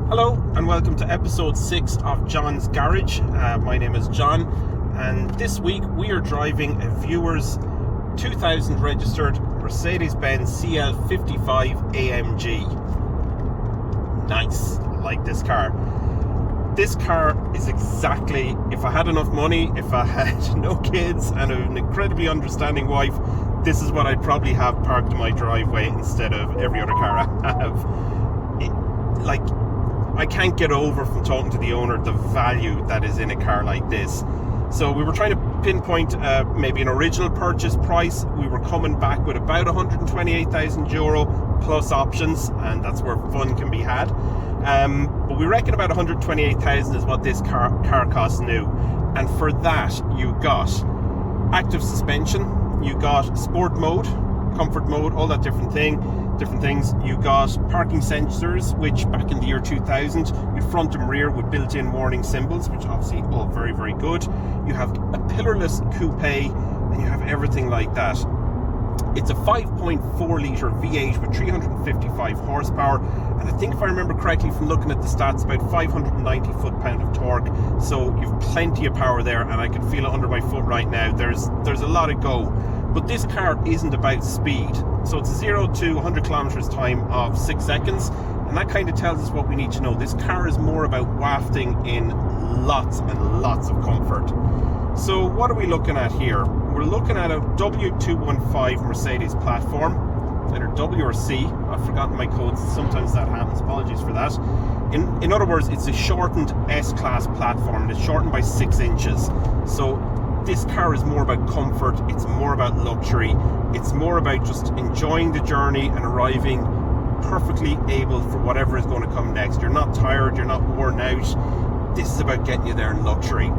Hello and welcome to episode 6 of John's Garage. My name is John, and this week we are driving a viewer's 2000 registered Mercedes Benz CL55 AMG. Nice, I like this car. This car is exactly, if I had enough money, if I had no kids and an incredibly understanding wife, this is what I'd probably have parked in my driveway instead of every other car I have. I can't get over from talking to the owner the value that is in a car like this. So we were trying to pinpoint maybe an original purchase price. We were coming back with about €128,000 plus options, and that's where fun can be had. But we reckon about 128,000 is what this car costs new. And for that, you got active suspension, you got sport mode, comfort mode, all that different things. You got parking sensors, which back in the year 2000, you front and rear with built-in warning symbols, which obviously all very, very good. You have a pillarless coupe, and you have everything like that. It's a 5.4 litre V8 with 355 horsepower, and I think if I remember correctly from looking at the stats, about 590 foot-pound of torque. So you've plenty of power there, and I can feel it under my foot right now. There's a lot of go. But this car isn't about speed. So it's 0 to 100 kilometers time of 6 seconds. And that kind of tells us what we need to know. This car is more about wafting in lots and lots of comfort. So what are we looking at here? We're looking at a W215 Mercedes platform, either W or C. I've forgotten my codes. Sometimes that happens. Apologies for that. In other words, it's a shortened S-Class platform. It's shortened by 6 inches. So this car is more about comfort, it's more about luxury, it's more about just enjoying the journey and arriving perfectly able for whatever is going to come next. You're not tired, you're not worn out. This is about getting you there in luxury.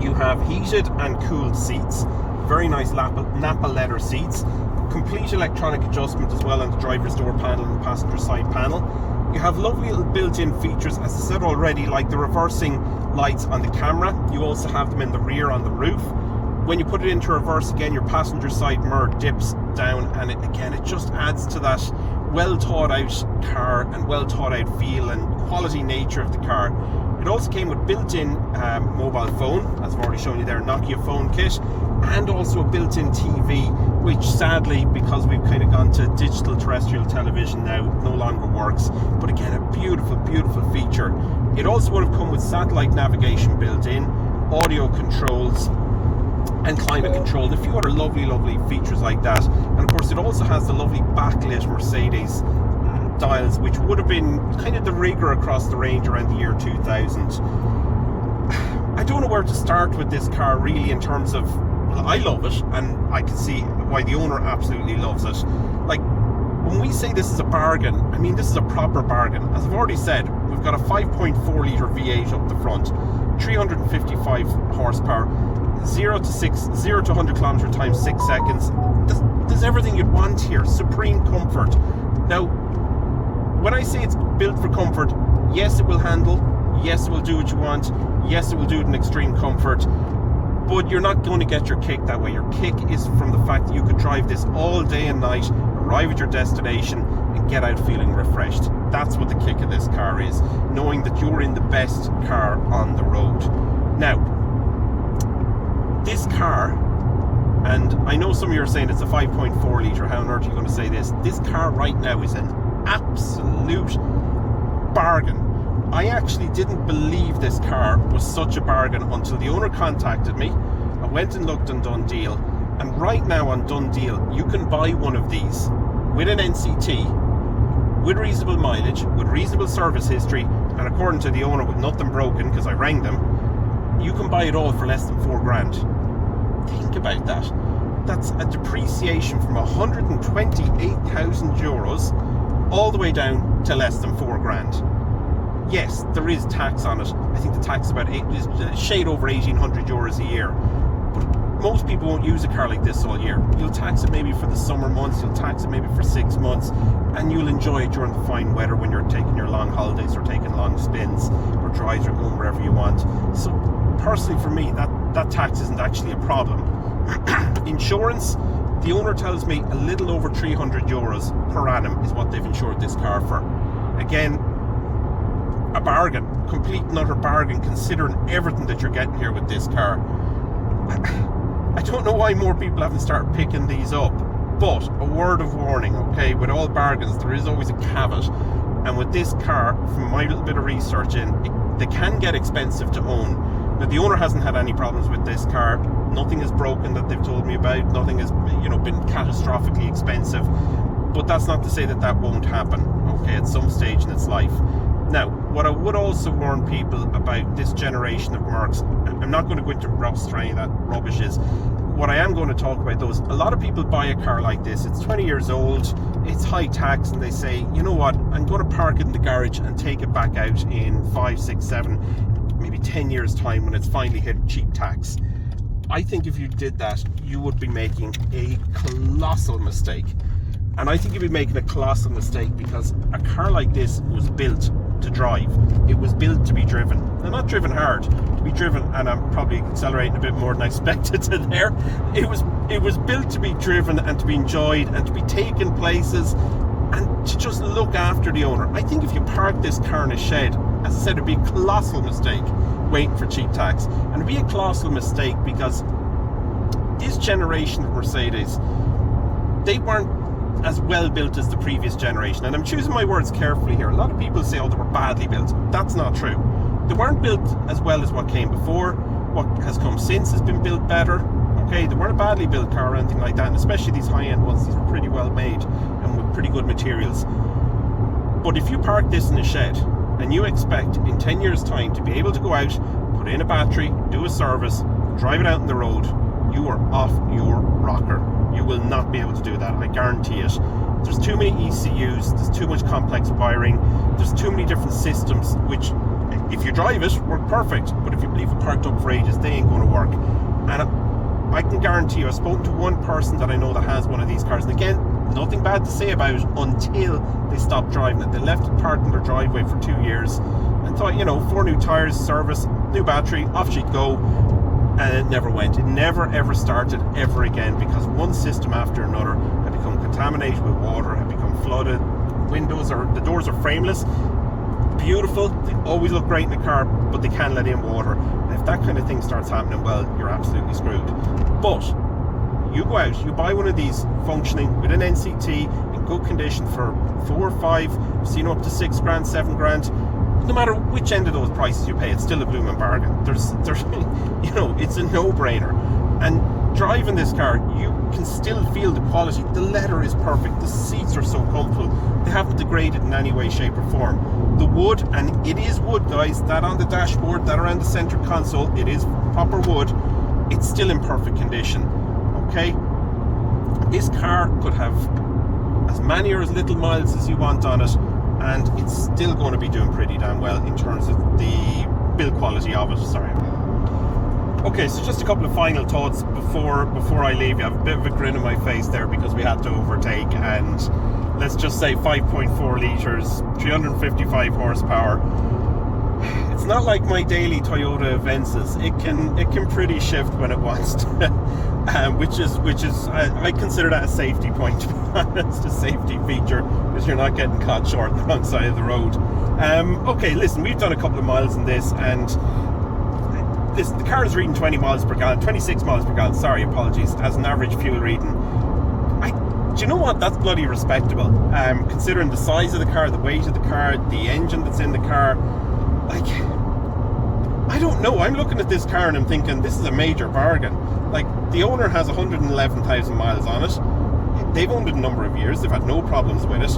You have heated and cooled seats, very nice Napa leather seats, complete electronic adjustment as well on the driver's door panel and the passenger side panel. You have lovely little built-in features, as I said already, like the reversing lights on the camera. You also have them in the rear on the roof. When you put it into reverse again, your passenger side mirror dips down, and it just adds to that well thought out car and well thought out feel and quality nature of the car. It also came with built-in mobile phone, as I've already shown you there, Nokia phone kit, and also a built-in TV, which sadly, because we've kind of gone to digital terrestrial television now, no longer works. But again, a beautiful, beautiful feature. It also would have come with satellite navigation built in, audio controls, and climate control, and a few other lovely, lovely features like that. And of course, it also has the lovely backlit Mercedes dials, which would have been kind of the rigor across the range around the year 2000. I don't know where to start with this car really in terms of, well, I love it, and I can see why the owner absolutely loves it. Like, when we say this is a bargain, I mean this is a proper bargain. As I've already said, we've got a 5.4 litre V8 up the front, 355 horsepower, 0 to 100 kilometer time 6 seconds. There's everything you'd want here. Supreme comfort. Now, when I say it's built for comfort, yes, it will handle, yes, it will do what you want, yes, it will do it in extreme comfort, but you're not going to get your kick that way. Your kick is from the fact that you could drive this all day and night, arrive at your destination, and get out feeling refreshed. That's what the kick of this car is, knowing that you're in the best car on the road. Now, this car, and I know some of you are saying it's a 5.4 litre, how on earth are you going to say this? This car right now is an absolute bargain. I actually didn't believe this car was such a bargain until the owner contacted me. I went and looked on Done Deal, and right now on Done Deal you can buy one of these with an NCT, with reasonable mileage, with reasonable service history, and according to the owner with nothing broken, because I rang them, you can buy it all for less than £4,000. Think about that. That's a depreciation from €128,000 all the way down to less than £4,000. Yes, there is tax on it. I think the tax is about a shade over €1,800 a year. But most people won't use a car like this all year. You'll tax it maybe for the summer months, you'll tax it maybe for 6 months, and you'll enjoy it during the fine weather when you're taking your long holidays or taking long spins or drives or going wherever you want. So personally for me, that tax isn't actually a problem. Insurance, the owner tells me a little over €300 per annum is what they've insured this car for. Again, a bargain, complete and utter bargain, considering everything that you're getting here with this car. I don't know why more people haven't started picking these up, but a word of warning, okay, with all bargains there is always a caveat, and with this car, from my little bit of research they can get expensive to own. Now, the owner hasn't had any problems with this car. Nothing is broken that they've told me about. Nothing has, been catastrophically expensive. But that's not to say that that won't happen, okay, at some stage in its life. Now, what I would also warn people about this generation of Mercs, I'm not going to go into rust or any of that rubbish is, what I am going to talk about though is, a lot of people buy a car like this, it's 20 years old, it's high tax, and they say, you know what, I'm going to park it in the garage and take it back out in 5, 6, 7, maybe 10 years time when it's finally hit cheap tax. I think if you did that, you would be making a colossal mistake. And I think you'd be making a colossal mistake because a car like this was built to drive. It was built to be driven. Now, not driven hard, to be driven, and I'm probably accelerating a bit more than I expected to there. It was built to be driven and to be enjoyed and to be taken places and to just look after the owner. I think if you park this car in a shed, as I said, it'd be a colossal mistake waiting for cheap tax. And it'd be a colossal mistake because this generation of Mercedes, they weren't as well built as the previous generation. And I'm choosing my words carefully here. A lot of people say, oh, they were badly built. That's not true. They weren't built as well as what came before. What has come since has been built better. Okay, they weren't a badly built car or anything like that. And especially these high-end ones, these were pretty well made and with pretty good materials. But if you park this in a shed and you expect in 10 years time to be able to go out, put in a battery, do a service, drive it out on the road, you are off your rocker. You will not be able to do that, I guarantee it. There's too many ECUs, there's too much complex wiring, there's too many different systems which, if you drive it, work perfect, but if you leave it parked up for ages, they ain't going to work. And I can guarantee you, I've spoken to one person that I know that has one of these cars, and again, nothing bad to say about it until they stopped driving it. They left it parked in their driveway for 2 years and thought, 4 new tyres, service, new battery, off she'd go, and it never went. It never ever started ever again because one system after another had become contaminated with water, had become flooded. The doors are frameless, beautiful, they always look great in the car, but they can let in water. And if that kind of thing starts happening, well, you're absolutely screwed. But you go out, you buy one of these functioning with an NCT in good condition for 4 or 5, seen up to 6 grand, 7 grand. No matter which end of those prices you pay, it's still a blooming bargain. There's it's a no-brainer. And driving this car, you can still feel the quality. The leather is perfect. The seats are so comfortable. They haven't degraded in any way, shape, or form. The wood, and it is wood, guys. That on the dashboard, that around the center console, it is proper wood. It's still in perfect condition. Okay, this car could have as many or as little miles as you want on it, and it's still going to be doing pretty damn well in terms of the build quality of it. Sorry. Okay, so just a couple of final thoughts before I leave you. I have a bit of a grin on my face there because we had to overtake, and let's just say 5.4 litres, 355 horsepower. It's not like my daily Toyota Venza's. It can pretty shift when it wants to, which is I consider that a safety point, to be honest, a safety feature, because you're not getting caught short on the wrong side of the road. Okay, listen, we've done a couple of miles in this, and the car is reading 20 miles per gallon, 26 miles per gallon. Sorry, apologies, as an average fuel reading. Do you know what? That's bloody respectable. Considering the size of the car, the weight of the car, the engine that's in the car. Like, I don't know. I'm looking at this car and I'm thinking this is a major bargain. Like, the owner has 111,000 miles on it. They've owned it a number of years. They've had no problems with it.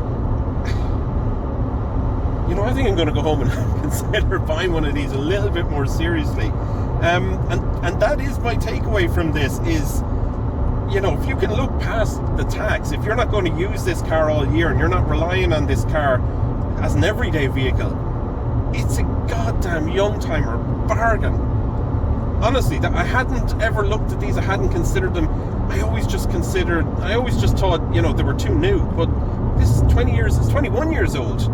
I think I'm going to go home and consider buying one of these a little bit more seriously. And that is my takeaway from this is, if you can look past the tax, if you're not going to use this car all year and you're not relying on this car as an everyday vehicle, it's a goddamn young-timer bargain. Honestly, I hadn't ever looked at these, I hadn't considered them. I always just thought, they were too new, but this is 21 years old.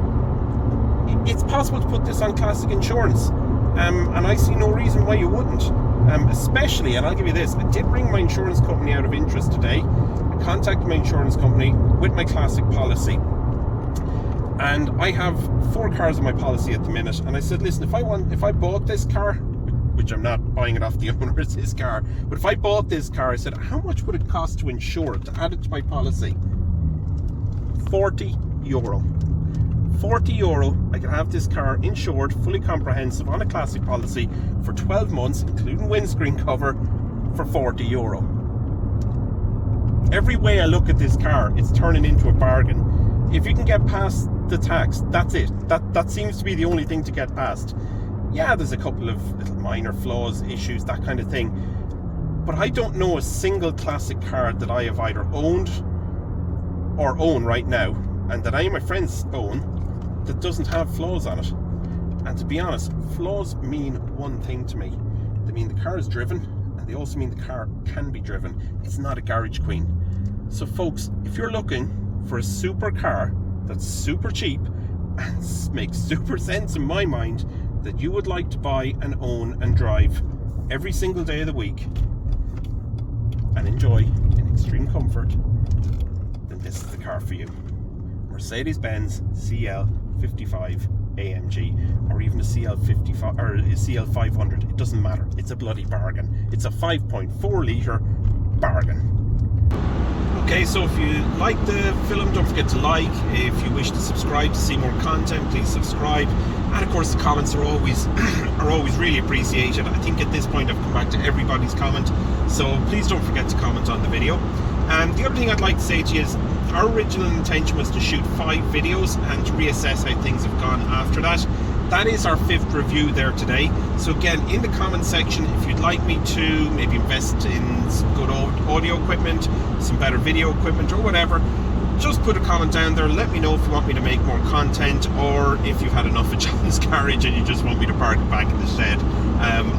It's possible to put this on classic insurance, and I see no reason why you wouldn't. Especially, and I'll give you this, I did ring my insurance company out of interest today. I contacted my insurance company with my classic policy. And I have 4 cars on my policy at the minute, and I said, listen, if I bought this car, which I'm not buying it off the owner, it's his car, but if I bought this car, I said, how much would it cost to insure it, to add it to my policy? €40. €40, I can have this car insured, fully comprehensive, on a classic policy for 12 months, including windscreen cover, for €40. Every way I look at this car, it's turning into a bargain. If you can get past the tax, that's it. That seems to be the only thing to get past. Yeah, there's a couple of little minor flaws, issues, that kind of thing. But I don't know a single classic car that I have either owned or own right now, and that I and my friends own, that doesn't have flaws on it. And to be honest, flaws mean one thing to me. They mean the car is driven, and they also mean the car can be driven. It's not a garage queen. So folks, if you're looking for a super car that's super cheap and makes super sense in my mind, that you would like to buy and own and drive every single day of the week and enjoy in extreme comfort, then this is the car for you. Mercedes Benz CL55 AMG, or even a CL55 or a CL500, it doesn't matter. It's a bloody bargain. It's a 5.4 litre bargain. Okay, so if you like the film, don't forget to like. If you wish to subscribe to see more content, please subscribe. And of course, the comments are always really appreciated. I think at this point I've come back to everybody's comment, so please don't forget to comment on the video. And the other thing I'd like to say to you is, our original intention was to shoot 5 videos and to reassess how things have gone after that. That is our 5th review there today. So again, in the comment section, if you'd like me to maybe invest in some good audio equipment, some better video equipment, or whatever, just put a comment down there. Let me know if you want me to make more content, or if you've had enough of John's garage and you just want me to park it back in the shed.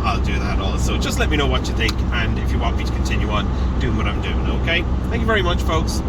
I'll do that also. Just let me know what you think, and if you want me to continue on doing what I'm doing. Okay, thank you very much, folks.